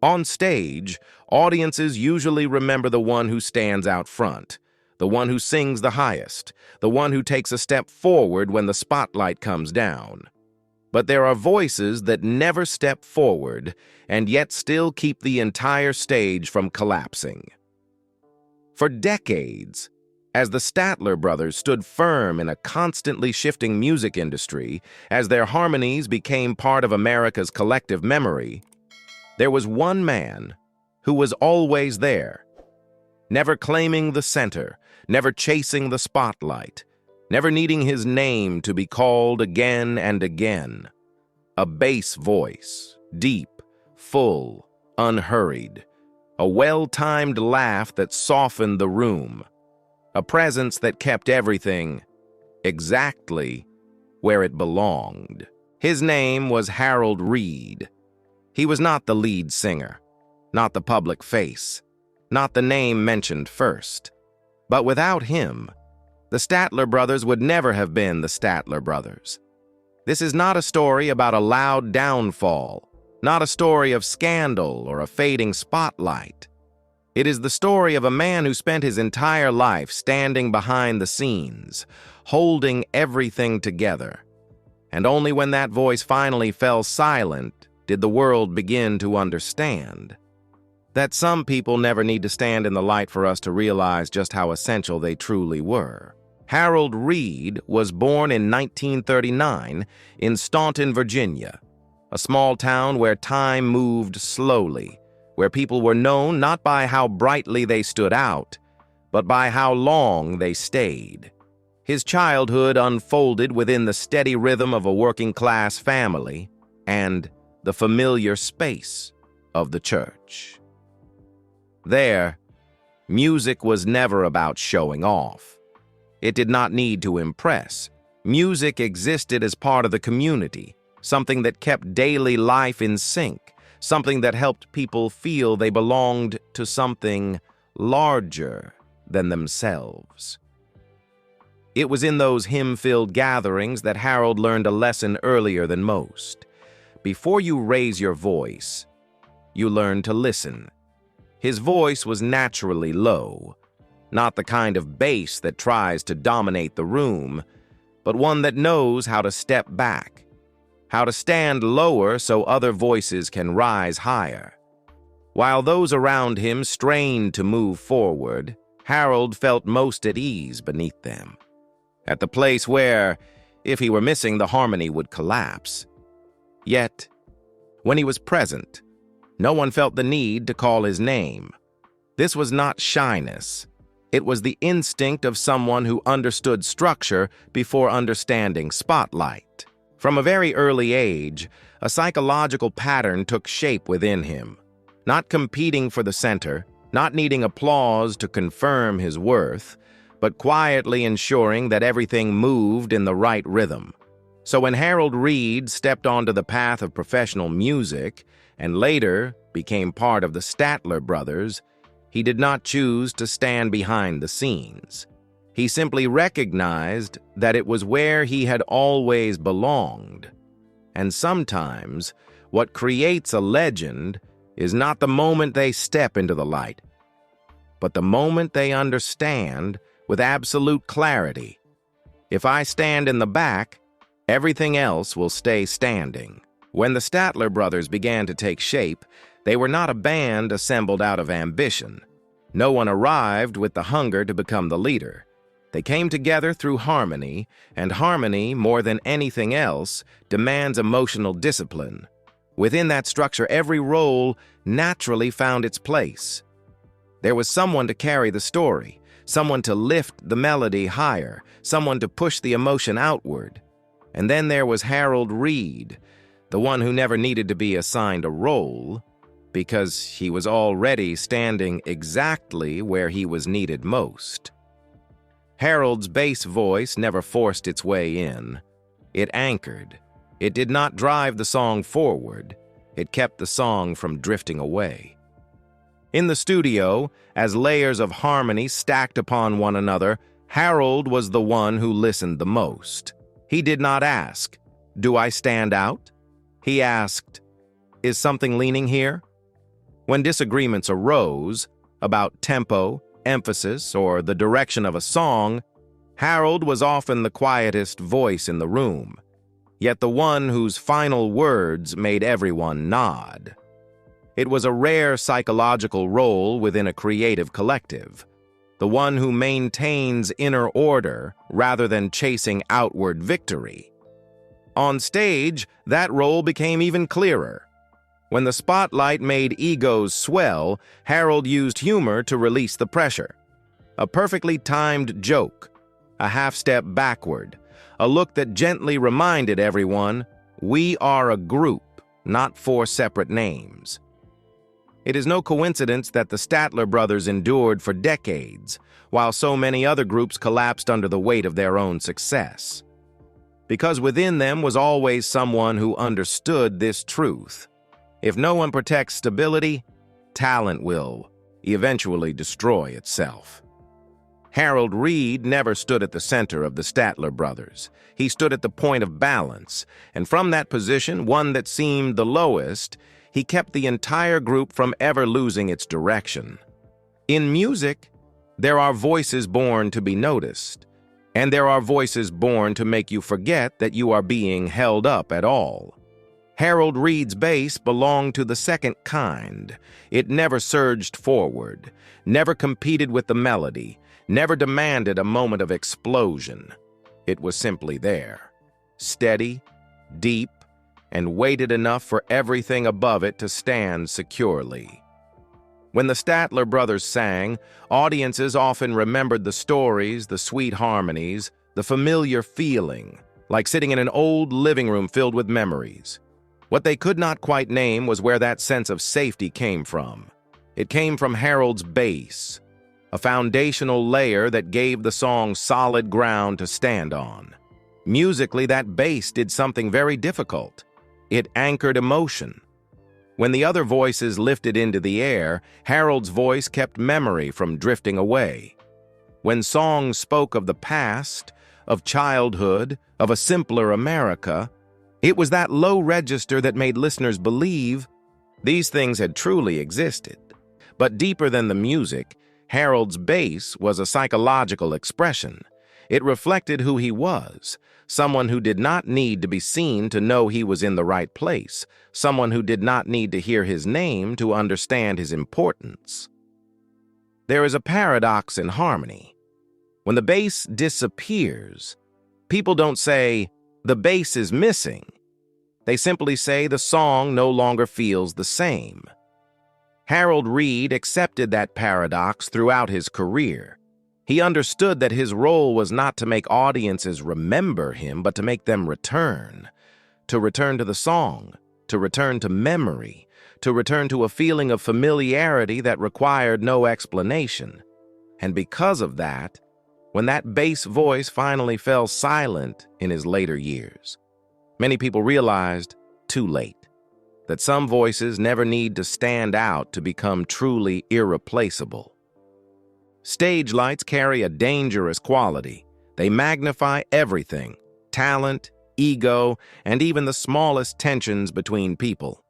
On stage, audiences usually remember the one who stands out front, the one who sings the highest, the one who takes a step forward when the spotlight comes down. But there are voices that never step forward and yet still keep the entire stage from collapsing. For decades, as the Statler Brothers stood firm in a constantly shifting music industry, as their harmonies became part of America's collective memory, there was one man who was always there, never claiming the center, never chasing the spotlight, never needing his name to be called again and again. A bass voice, deep, full, unhurried. A well-timed laugh that softened the room. A presence that kept everything exactly where it belonged. His name was Reid. He was not the lead singer, not the public face, not the name mentioned first. But without him, the Statler Brothers would never have been the Statler Brothers. This is not a story about a loud downfall, not a story of scandal or a fading spotlight. It is the story of a man who spent his entire life standing behind the scenes, holding everything together. And only when that voice finally fell silent did the world begin to understand that some people never need to stand in the light for us to realize just how essential they truly were. Reid was born in 1939 in Staunton, Virginia, a small town where time moved slowly, where people were known not by how brightly they stood out, but by how long they stayed. His childhood unfolded within the steady rhythm of a working-class family and the familiar space of the church. There, music was never about showing off. It did not need to impress. Music existed as part of the community, something that kept daily life in sync, something that helped people feel they belonged to something larger than themselves. It was in those hymn-filled gatherings that Harold learned a lesson earlier than most. Before you raise your voice, you learn to listen. His voice was naturally low, not the kind of bass that tries to dominate the room, but one that knows how to step back, how to stand lower so other voices can rise higher. While those around him strained to move forward, Harold felt most at ease beneath them, at the place where, if he were missing, the harmony would collapse. Yet, when he was present, no one felt the need to call his name. This was not shyness. It was the instinct of someone who understood structure before understanding spotlight. From a very early age, a psychological pattern took shape within him. Not competing for the center, not needing applause to confirm his worth, but quietly ensuring that everything moved in the right rhythm. So when Reid stepped onto the path of professional music and later became part of the Statler Brothers, he did not choose to stand behind the scenes. He simply recognized that it was where he had always belonged. And sometimes, what creates a legend is not the moment they step into the light, but the moment they understand with absolute clarity. If I stand in the back, everything else will stay standing. When the Statler Brothers began to take shape, they were not a band assembled out of ambition. No one arrived with the hunger to become the leader. They came together through harmony, and harmony, more than anything else, demands emotional discipline. Within that structure, every role naturally found its place. There was someone to carry the story, someone to lift the melody higher, someone to push the emotion outward. And then there was Reid, the one who never needed to be assigned a role, because he was already standing exactly where he was needed most. Harold's bass voice never forced its way in. It anchored. It did not drive the song forward. It kept the song from drifting away. In the studio, as layers of harmony stacked upon one another, Harold was the one who listened the most. He did not ask, "Do I stand out?" He asked, "Is something leaning here?" When disagreements arose about tempo, emphasis, or the direction of a song, Harold was often the quietest voice in the room, yet the one whose final words made everyone nod. It was a rare psychological role within a creative collective, the one who maintains inner order rather than chasing outward victory. On stage, that role became even clearer. When the spotlight made egos swell, Harold used humor to release the pressure. A perfectly timed joke, a half-step backward, a look that gently reminded everyone, we are a group, not four separate names. It is no coincidence that the Statler Brothers endured for decades, while so many other groups collapsed under the weight of their own success. Because within them was always someone who understood this truth. If no one protects stability, talent will eventually destroy itself. Harold Reid never stood at the center of the Statler Brothers. He stood at the point of balance, and from that position, one that seemed the lowest, he kept the entire group from ever losing its direction. In music, there are voices born to be noticed, and there are voices born to make you forget that you are being held up at all. Harold Reid's bass belonged to the second kind. It never surged forward, never competed with the melody, never demanded a moment of explosion. It was simply there, steady, deep, and weighted enough for everything above it to stand securely. When the Statler Brothers sang, audiences often remembered the stories, the sweet harmonies, the familiar feeling, like sitting in an old living room filled with memories. What they could not quite name was where that sense of safety came from. It came from Harold's bass, a foundational layer that gave the song solid ground to stand on. Musically, that bass did something very difficult. It anchored emotion. When the other voices lifted into the air, Harold's voice kept memory from drifting away. When songs spoke of the past, of childhood, of a simpler America, it was that low register that made listeners believe these things had truly existed. But deeper than the music, Harold's bass was a psychological expression. It reflected who he was, someone who did not need to be seen to know he was in the right place, someone who did not need to hear his name to understand his importance. There is a paradox in harmony. When the bass disappears, people don't say, the bass is missing. They simply say the song no longer feels the same. Harold Reid accepted that paradox throughout his career. He understood that his role was not to make audiences remember him, but to make them return. To return to the song, to return to memory, to return to a feeling of familiarity that required no explanation. And because of that, when that bass voice finally fell silent in his later years, many people realized, too late, that some voices never need to stand out to become truly irreplaceable. Stage lights carry a dangerous quality. They magnify everything, talent, ego, and even the smallest tensions between people.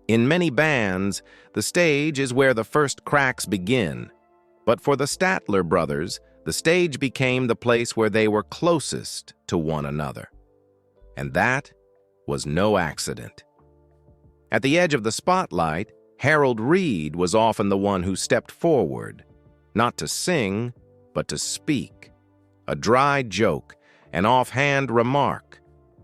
In many bands, the stage is where the first cracks begin. But for the Statler Brothers, the stage became the place where they were closest to one another. And that was no accident. At the edge of the spotlight, Harold Reid was often the one who stepped forward, not to sing, but to speak. A dry joke, an offhand remark,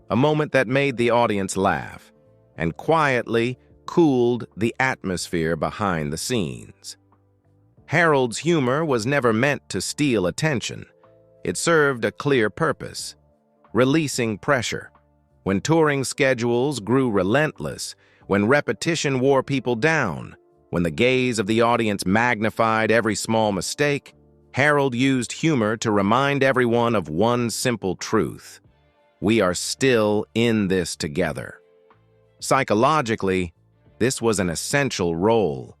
a moment that made the audience laugh, and quietly cooled the atmosphere behind the scenes. Harold's humor was never meant to steal attention. It served a clear purpose: releasing pressure. When touring schedules grew relentless, when repetition wore people down, when the gaze of the audience magnified every small mistake, Harold used humor to remind everyone of one simple truth: we are still in this together. Psychologically, this was an essential role.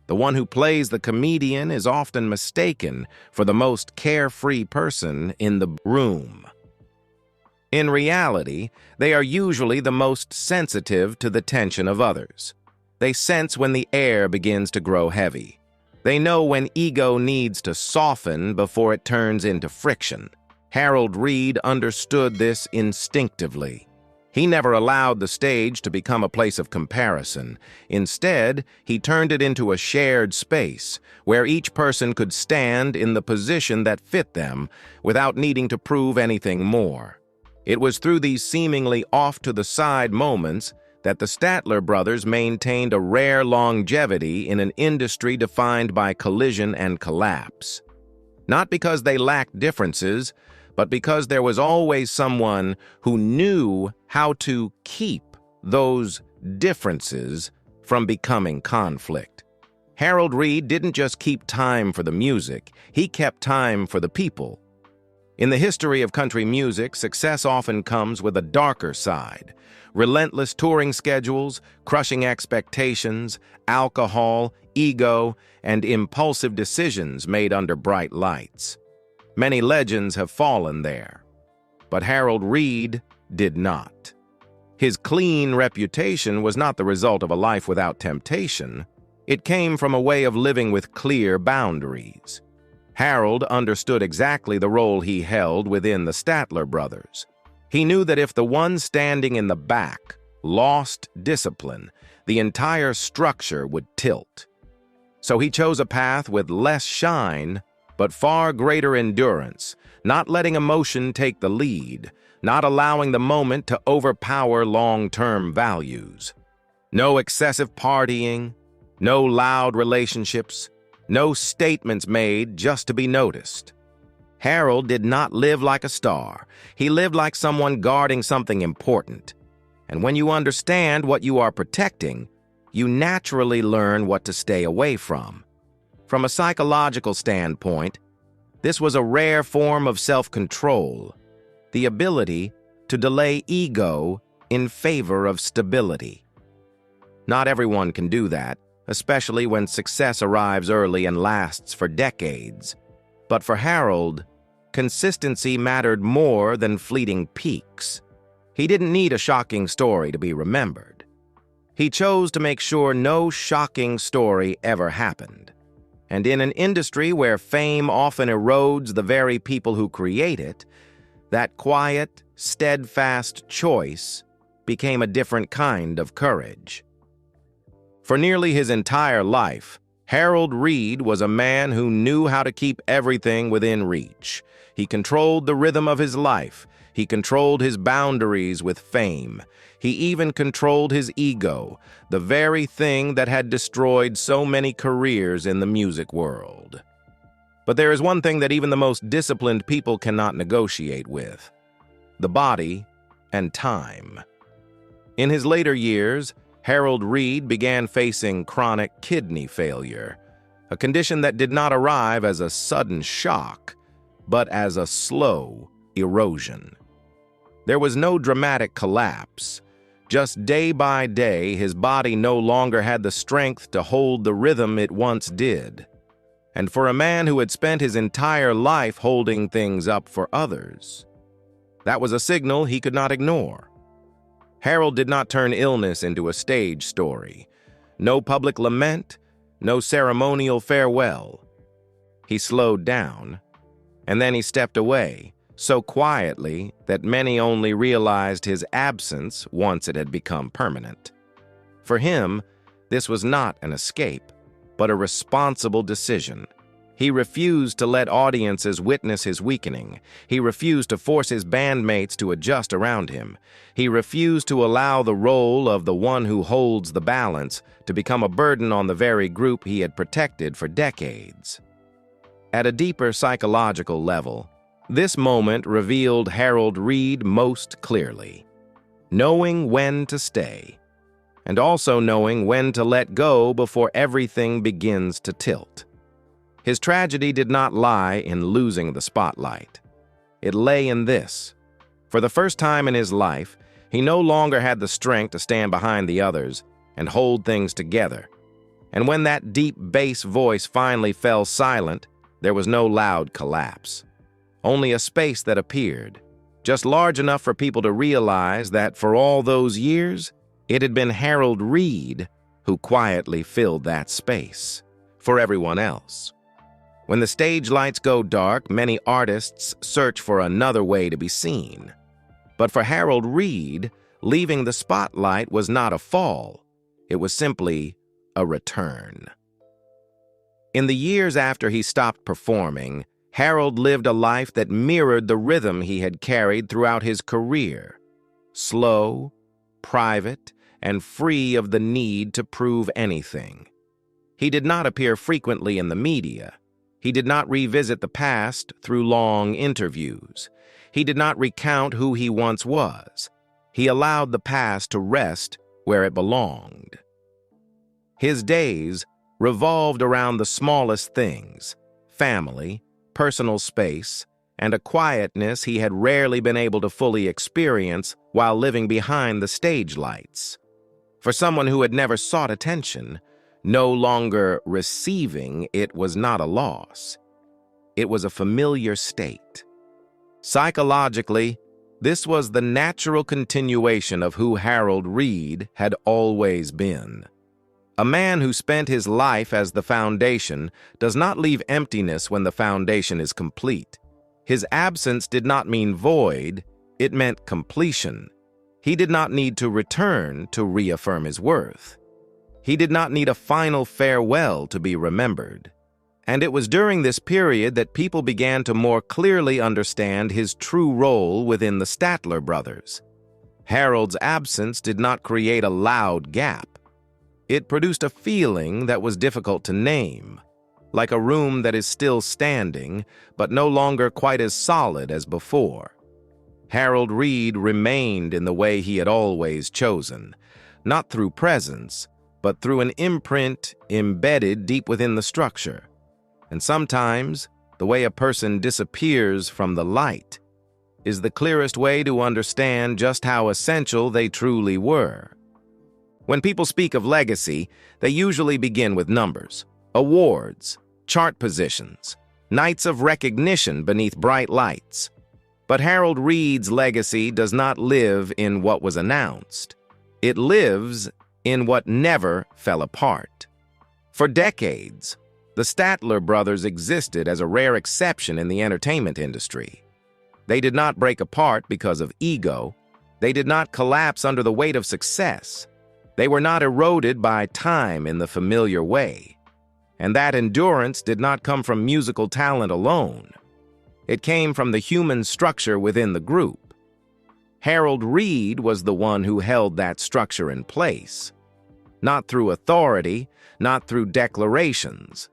The one who plays the comedian is often mistaken for the most carefree person in the room. In reality, they are usually the most sensitive to the tension of others. They sense when the air begins to grow heavy. They know when ego needs to soften before it turns into friction. Harold Reid understood this instinctively. He never allowed the stage to become a place of comparison. Instead, he turned it into a shared space where each person could stand in the position that fit them without needing to prove anything more. It was through these seemingly off-to-the-side moments that the Statler Brothers maintained a rare longevity in an industry defined by collision and collapse. Not because they lacked differences, but because there was always someone who knew how to keep those differences from becoming conflict. Harold Reid didn't just keep time for the music, he kept time for the people. In the history of country music, success often comes with a darker side. Relentless touring schedules, crushing expectations, alcohol, ego, and impulsive decisions made under bright lights. Many legends have fallen there, but Harold Reid did not. His clean reputation was not the result of a life without temptation. It came from a way of living with clear boundaries. Harold understood exactly the role he held within the Statler Brothers. He knew that if the one standing in the back lost discipline, the entire structure would tilt. So he chose a path with less shine, but far greater endurance, not letting emotion take the lead, not allowing the moment to overpower long-term values. No excessive partying, no loud relationships, no statements made just to be noticed. Harold did not live like a star. He lived like someone guarding something important. And when you understand what you are protecting, you naturally learn what to stay away from. From a psychological standpoint, this was a rare form of self-control, the ability to delay ego in favor of stability. Not everyone can do that, especially when success arrives early and lasts for decades. But for Harold, consistency mattered more than fleeting peaks. He didn't need a shocking story to be remembered. He chose to make sure no shocking story ever happened. And in an industry where fame often erodes the very people who create it, that quiet, steadfast choice became a different kind of courage. For nearly his entire life, Harold Reid was a man who knew how to keep everything within reach. He controlled the rhythm of his life. He controlled his boundaries with fame. He even controlled his ego, the very thing that had destroyed so many careers in the music world. But there is one thing that even the most disciplined people cannot negotiate with: the body and time. In his later years, Harold Reid began facing chronic kidney failure, a condition that did not arrive as a sudden shock, but as a slow erosion. There was no dramatic collapse. Just day by day, his body no longer had the strength to hold the rhythm it once did. And for a man who had spent his entire life holding things up for others, that was a signal he could not ignore. Harold did not turn illness into a stage story. No public lament, no ceremonial farewell. He slowed down, and then he stepped away, so quietly that many only realized his absence once it had become permanent. For him, this was not an escape, but a responsible decision. He refused to let audiences witness his weakening. He refused to force his bandmates to adjust around him. He refused to allow the role of the one who holds the balance to become a burden on the very group he had protected for decades. At a deeper psychological level, this moment revealed Harold Reid most clearly. Knowing when to stay, and also knowing when to let go before everything begins to tilt. His tragedy did not lie in losing the spotlight. It lay in this: for the first time in his life, he no longer had the strength to stand behind the others and hold things together. And when that deep bass voice finally fell silent, there was no loud collapse. Only a space that appeared, just large enough for people to realize that for all those years, it had been Harold Reid who who quietly filled that space for everyone else. When the stage lights go dark, many artists search for another way to be seen. But for Harold Reid, leaving the spotlight was not a fall. It was simply a return. In the years after he stopped performing, Harold lived a life that mirrored the rhythm he had carried throughout his career. Slow, private, and free of the need to prove anything. He did not appear frequently in the media. He did not revisit the past through long interviews. He did not recount who he once was. He allowed the past to rest where it belonged. His days revolved around the smallest things: family, personal space, and a quietness he had rarely been able to fully experience while living behind the stage lights. For someone who had never sought attention, no longer receiving it was not a loss. It was a familiar state. Psychologically, this was the natural continuation of who Harold Reid had always been. A man who spent his life as the foundation does not leave emptiness when the foundation is complete. His absence did not mean void, it meant completion. He did not need to return to reaffirm his worth. He did not need a final farewell to be remembered. And it was during this period that people began to more clearly understand his true role within the Statler Brothers. Harold's absence did not create a loud gap. It produced a feeling that was difficult to name, like a room that is still standing, but no longer quite as solid as before. Harold Reid remained in the way he had always chosen, not through presence, but through an imprint embedded deep within the structure. And sometimes, the way a person disappears from the light is the clearest way to understand just how essential they truly were. When people speak of legacy, they usually begin with numbers, awards, chart positions, nights of recognition beneath bright lights. But Harold Reid's legacy does not live in what was announced. It lives in what never fell apart. For decades, the Statler Brothers existed as a rare exception in the entertainment industry. They did not break apart because of ego. They did not collapse under the weight of success. They were not eroded by time in the familiar way. And that endurance did not come from musical talent alone. It came from the human structure within the group. Harold Reid was the one who held that structure in place. Not through authority, not through declarations,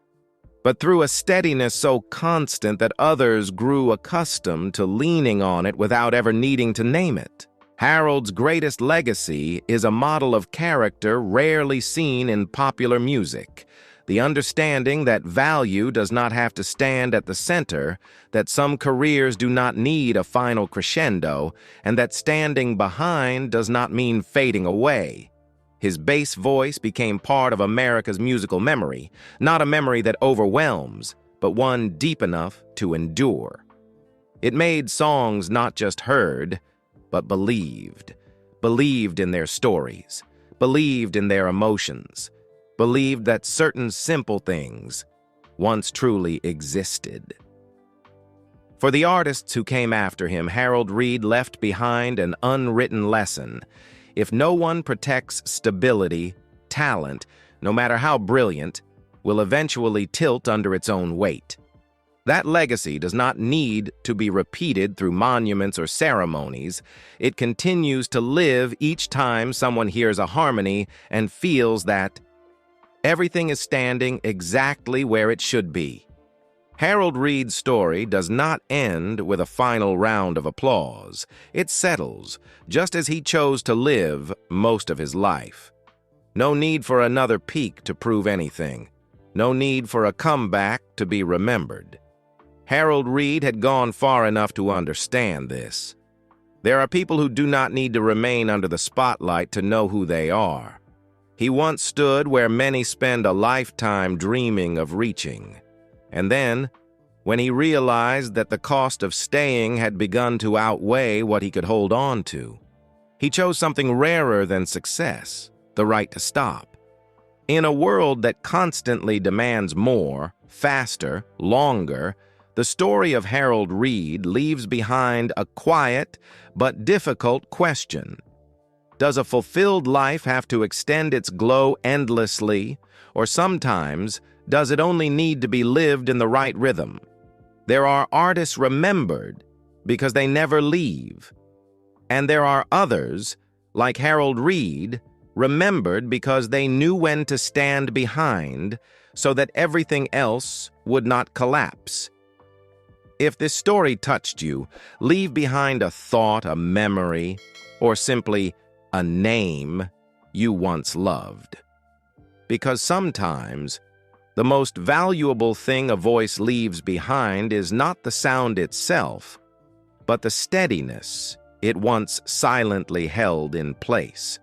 but through a steadiness so constant that others grew accustomed to leaning on it without ever needing to name it. Harold's greatest legacy is a model of character rarely seen in popular music, the understanding that value does not have to stand at the center, that some careers do not need a final crescendo, and that standing behind does not mean fading away. His bass voice became part of America's musical memory, not a memory that overwhelms, but one deep enough to endure. It made songs not just heard, but believed in their stories, believed in their emotions, believed that certain simple things once truly existed. For the artists who came after him, Harold Reid left behind an unwritten lesson. If no one protects stability, talent, no matter how brilliant, will eventually tilt under its own weight. That legacy does not need to be repeated through monuments or ceremonies. It continues to live each time someone hears a harmony and feels that everything is standing exactly where it should be. Harold Reid's story does not end with a final round of applause. It settles, just as he chose to live most of his life. No need for another peak to prove anything. No need for a comeback to be remembered. Harold Reid had gone far enough to understand this. There are people who do not need to remain under the spotlight to know who they are. He once stood where many spend a lifetime dreaming of reaching. And then, when he realized that the cost of staying had begun to outweigh what he could hold on to, he chose something rarer than success, the right to stop. In a world that constantly demands more, faster, longer, the story of Harold Reid leaves behind a quiet but difficult question. Does a fulfilled life have to extend its glow endlessly, or sometimes does it only need to be lived in the right rhythm? There are artists remembered because they never leave, and there are others, like Harold Reid, remembered because they knew when to stand behind so that everything else would not collapse. If this story touched you, leave behind a thought, a memory, or simply a name you once loved. Because sometimes, the most valuable thing a voice leaves behind is not the sound itself, but the steadiness it once silently held in place.